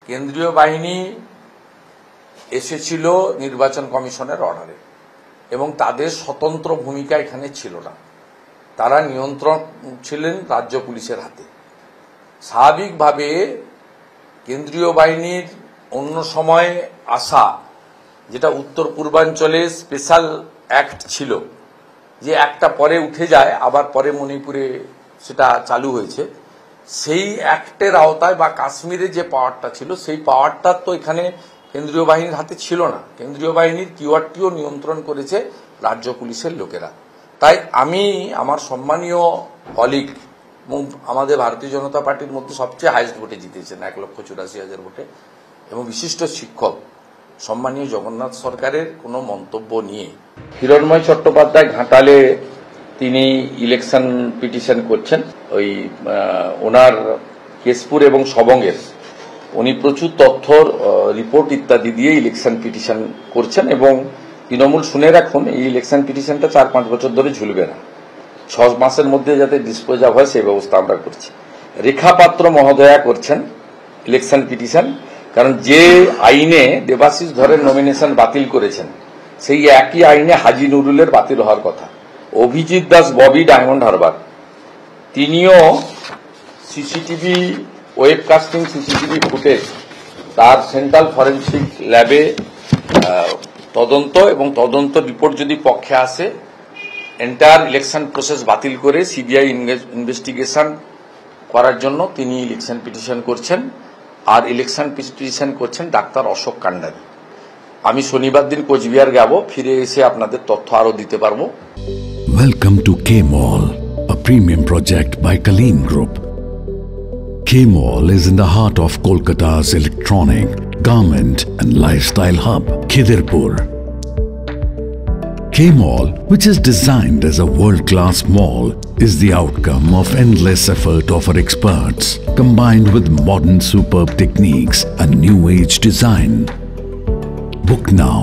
কেন্দ্রীয় বাহিনী এসেছিল নির্বাচন কমিশনের অর্ডারে এবং তাদের স্বতন্ত্র ভূমিকা এখানে ছিল না। তারা নিয়ন্ত্রণ ছিলেন রাজ্য পুলিশের হাতে। স্বাভাবিকভাবে কেন্দ্রীয় বাহিনীর অন্য সময় আসা, যেটা উত্তর পূর্বাঞ্চলে স্পেশাল অ্যাক্ট ছিল, যে একটা পরে উঠে যায় আবার পরে মণিপুরে সেটা চালু হয়েছে, সেই অ্যাক্টের আওতায় বা কাশ্মীরে যে পাওয়ারটা ছিল সেই পাওয়ারটা তো এখানে কেন্দ্রীয় বাহিনীর হাতে ছিল না। কেন্দ্রীয় বাহিনীর কিওয়ার্ডটিও নিয়ন্ত্রণ করেছে রাজ্য পুলিশের লোকেরা। তাই আমি আমার সম্মানীয় কলিগ এবং আমাদের ভারতীয় জনতা পার্টির মধ্যে সবচেয়ে হাইয়েস্ট ভোটে জিতেছেন 1,84,000 ভোটে এবং বিশিষ্ট শিক্ষক সম্মানীয় জগন্নাথ সরকারের কোনো মন্তব্য নিয়ে হিরণময় চট্টোপাধ্যায় ঘাটালে তিনি ইলেকশন পিটিশন করছেন। ওই ওনার কেশপুর এবং সবঙ্গের উনি প্রচুর তথ্যর রিপোর্ট ইত্যাদি দিয়ে ইলেকশন পিটিশন করছেন এবং তৃণমূল শুনে রাখুন, এই ইলেকশন পিটিশনটা 4-5 বছর ধরে ঝুলবে না, 6 মাসের মধ্যে যাতে ডিসপোজ অফ হয় সেই ব্যবস্থা আমরা করছি। রেখা পাত্র মহোদয়া করছেন ইলেকশন পিটিশন, কারণ যে আইনে দেবাশিস ধরের নমিনেশন বাতিল করেছেন সেই একই আইনে হাজি নুরুলের বাতিল হওয়ার কথা। অভিজিৎ দাস ববি ডায়মন্ড হারবার তিনিও সিসিটিভি ওয়েবকাস্টিং সিসিটিভি ফুটেজ তার সেন্ট্রাল ফরেন্সিক ল্যাবে তদন্ত এবং তদন্ত রিপোর্ট যদি পক্ষে আসে এন্টায়ার ইলেকশন প্রসেস বাতিল করে সিবিআই ইনভেস্টিগেশন করার জন্য তিনি ইলেকশন পিটিশন করছেন। আর ইলেকশন পিটিশন করছেন ডাক্তার অশোক কান্ডারি। আমি শনিবার দিন কোচবিহার যাব, ফিরে এসে আপনাদের তথ্য আরো দিতে পারবো। Welcome to K-Mall, a premium project by Kaleen Group. K-Mall is in the heart of Kolkata's electronic, garment and lifestyle hub, Khidirpur. K-Mall, which is designed as a world-class mall, is the outcome of endless effort of our experts, combined with modern superb techniques and new age design. Book now